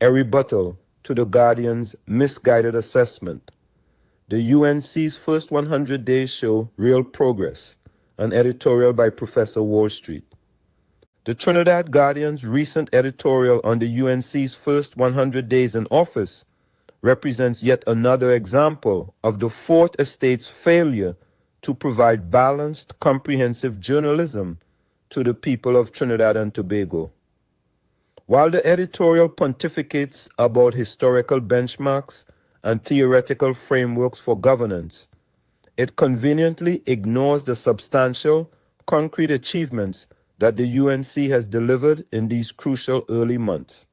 a rebuttal to the Guardian's misguided assessment. The UNC's first 100 days show real progress, an editorial by Professor Wall Street. The Trinidad Guardian's recent editorial on the UNC's first 100 days in office represents yet another example of the Fourth Estate's failure to provide balanced, comprehensive journalism to the people of Trinidad and Tobago. While the editorial pontificates about historical benchmarks and theoretical frameworks for governance, it conveniently ignores the substantial, concrete achievements that the UNC has delivered in these crucial early months.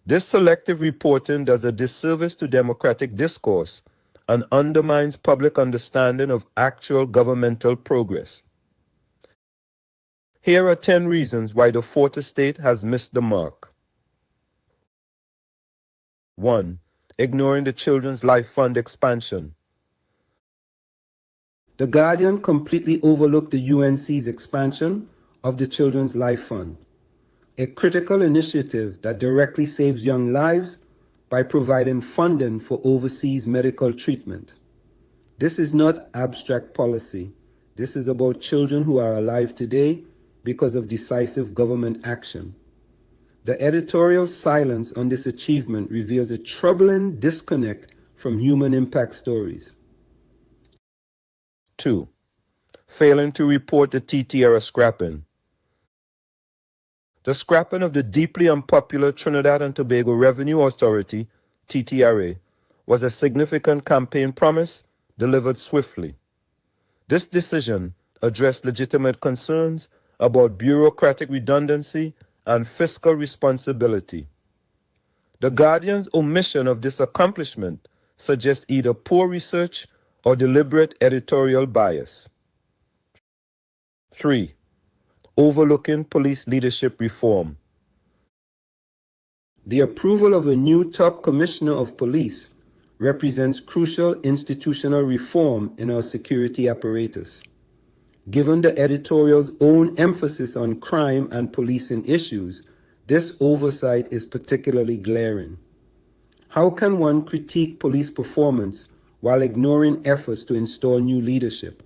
This selective reporting does a disservice to democratic discourse and undermines public understanding of actual governmental progress. Here are 10 reasons why the Fourth Estate has missed the mark. 1. Ignoring the Children's Life Fund expansion. The Guardian completely overlooked the UNC's expansion of the Children's Life Fund, a critical initiative that directly saves young lives by providing funding for overseas medical treatment. This is not abstract policy. This is about children who are alive today because of decisive government action. The editorial silence on this achievement reveals a troubling disconnect from human impact stories. 2. Failing to report the T&T-A scrapping. The scrapping of the deeply unpopular Trinidad and Tobago Revenue Authority, T&T-A, was a significant campaign promise delivered swiftly. This decision addressed legitimate concerns about bureaucratic redundancy and fiscal responsibility. The Guardian's omission of this accomplishment suggests either poor research or deliberate editorial bias. 3. Overlooking police leadership reform. The approval of a new top commissioner of police represents crucial institutional reform in our security apparatus. Given the editorial's own emphasis on crime and policing issues, this oversight is particularly glaring. How can one critique police performance while ignoring efforts to install new leadership?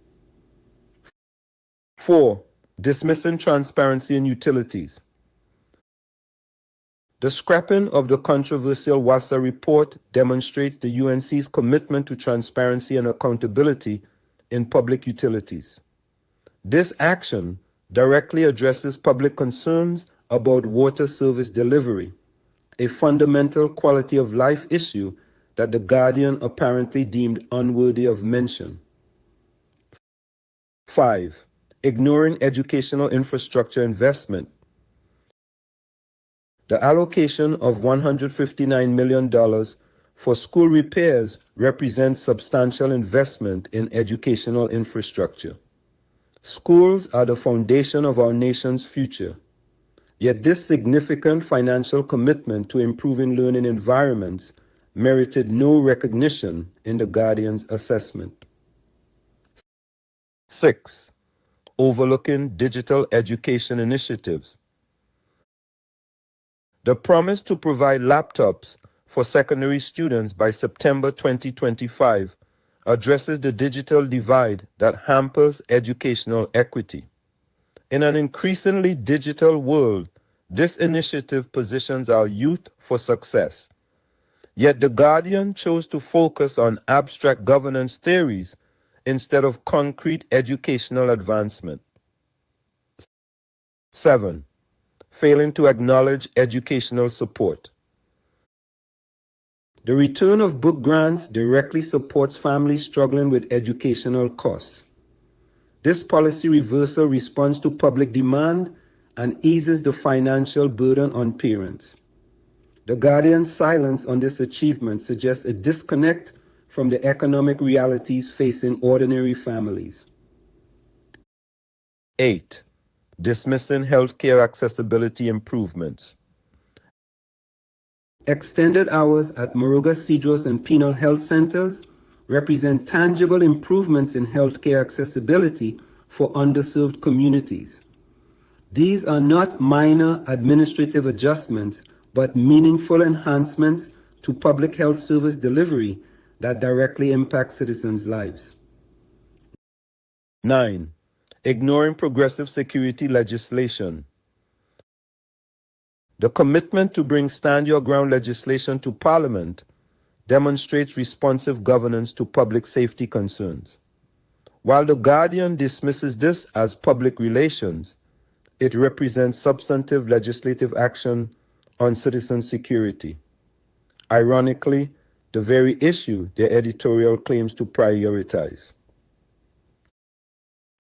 4. Dismissing transparency in utilities. The scrapping of the controversial WASA report demonstrates the UNC's commitment to transparency and accountability in public utilities. This action directly addresses public concerns about water service delivery, a fundamental quality of life issue that the Guardian apparently deemed unworthy of mention. 5. Ignoring educational infrastructure investment. The allocation of $159 million for school repairs represents substantial investment in educational infrastructure. Schools are the foundation of our nation's future. Yet this significant financial commitment to improving learning environments merited no recognition in the Guardian's assessment. 6. Overlooking digital education initiatives. The promise to provide laptops for secondary students by September 2025 addresses the digital divide that hampers educational equity. In an increasingly digital world, this initiative positions our youth for success. Yet the Guardian chose to focus on abstract governance theories instead of concrete educational advancement. 7. Failing to acknowledge educational support. The return of book grants directly supports families struggling with educational costs. This policy reversal responds to public demand and eases the financial burden on parents. The Guardian's silence on this achievement suggests a disconnect from the economic realities facing ordinary families. 8. Dismissing healthcare accessibility improvements. Extended hours at Moruga Cedros and Penal Health Centers represent tangible improvements in healthcare accessibility for underserved communities. These are not minor administrative adjustments, but meaningful enhancements to public health service delivery that directly impact citizens' lives. 9. Ignoring progressive security legislation. The commitment to bring stand your ground legislation to Parliament demonstrates responsive governance to public safety concerns. While The Guardian dismisses this as public relations, it represents substantive legislative action on citizen security. Ironically, the very issue their editorial claims to prioritize.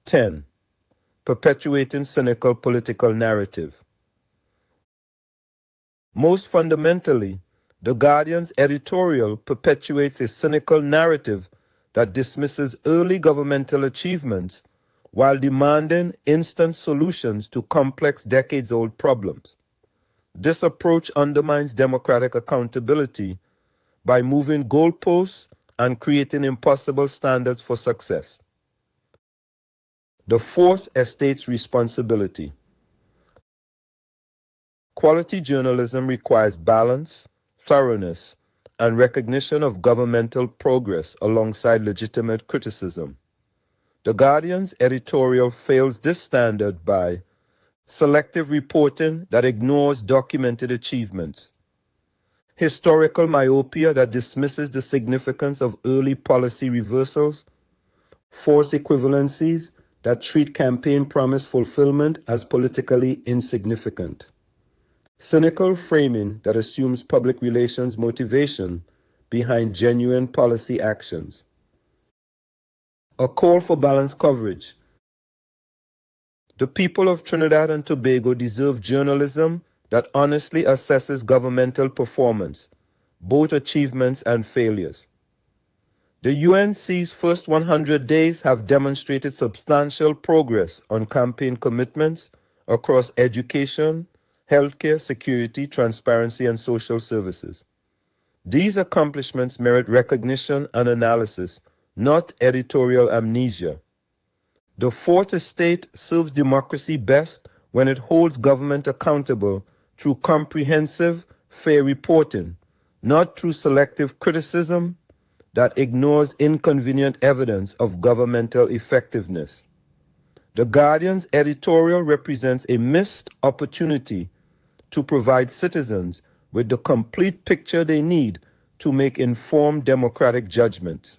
10. Perpetuating cynical political narrative. Most fundamentally, The Guardian's editorial perpetuates a cynical narrative that dismisses early governmental achievements while demanding instant solutions to complex decades-old problems. This approach undermines democratic accountability by moving goalposts and creating impossible standards for success. The fourth estate's responsibility. Quality journalism requires balance, thoroughness, and recognition of governmental progress alongside legitimate criticism. The Guardian's editorial fails this standard by selective reporting that ignores documented achievements, historical myopia that dismisses the significance of early policy reversals, false equivalencies that treat campaign promise fulfillment as politically insignificant, cynical framing that assumes public relations motivation behind genuine policy actions. A call for balanced coverage. The people of Trinidad and Tobago deserve journalism that honestly assesses governmental performance, both achievements and failures. The UNC's first 100 days have demonstrated substantial progress on campaign commitments across education, healthcare, security, transparency, and social services. These accomplishments merit recognition and analysis, not editorial amnesia. The Fourth Estate serves democracy best when it holds government accountable through comprehensive, fair reporting, not through selective criticism that ignores inconvenient evidence of governmental effectiveness. The Guardian's editorial represents a missed opportunity to provide citizens with the complete picture they need to make informed democratic judgments.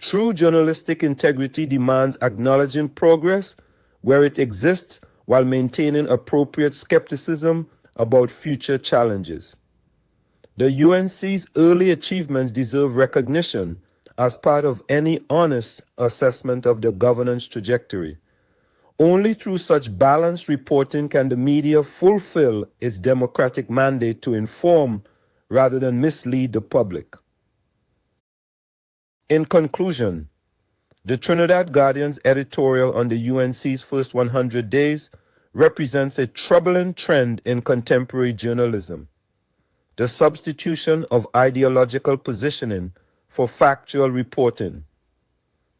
True journalistic integrity demands acknowledging progress where it exists while maintaining appropriate skepticism about future challenges. The UNC's early achievements deserve recognition as part of any honest assessment of the governance trajectory. Only through such balanced reporting can the media fulfill its democratic mandate to inform rather than mislead the public. In conclusion, the Trinidad Guardian's editorial on the UNC's first 100 days represents a troubling trend in contemporary journalism: the substitution of ideological positioning for factual reporting.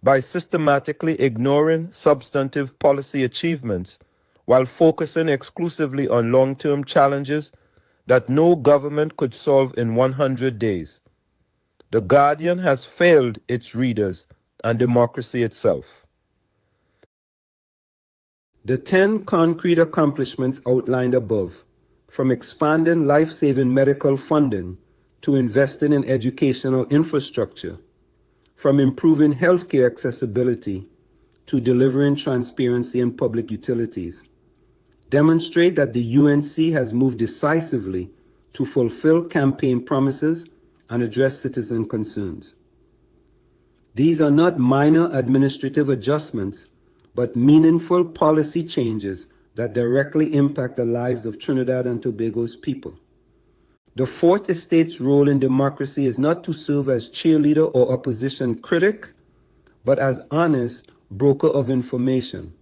By systematically ignoring substantive policy achievements while focusing exclusively on long-term challenges that no government could solve in 100 days, The Guardian has failed its readers and democracy itself. The 10 concrete accomplishments outlined above, from expanding life-saving medical funding to investing in educational infrastructure, from improving healthcare accessibility to delivering transparency in public utilities, demonstrate that the UNC has moved decisively to fulfill campaign promises and address citizen concerns. These are not minor administrative adjustments, but meaningful policy changes that directly impact the lives of Trinidad and Tobago's people. The Fourth Estate's role in democracy is not to serve as cheerleader or opposition critic, but as honest broker of information.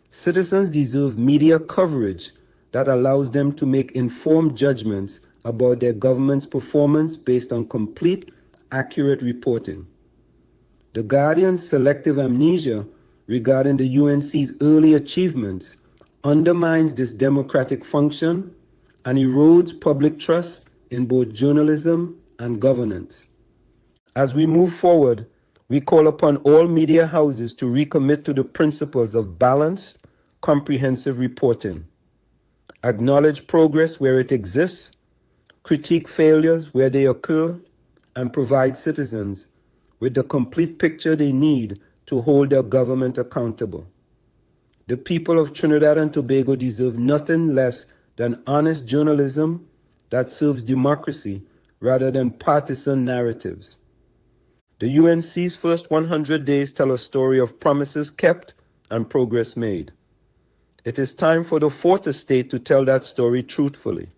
Citizens deserve media coverage that allows them to make informed judgments about their government's performance based on complete, accurate reporting. The Guardian's selective amnesia regarding the UNC's early achievements undermines this democratic function and erodes public trust in both journalism and governance. As we move forward, we call upon all media houses to recommit to the principles of balanced, comprehensive reporting. Acknowledge progress where it exists, critique failures where they occur, and provide citizens with the complete picture they need to hold their government accountable. The people of Trinidad and Tobago deserve nothing less than honest journalism that serves democracy rather than partisan narratives. The UNC's first 100 days tell a story of promises kept and progress made. It is time for the fourth estate to tell that story truthfully.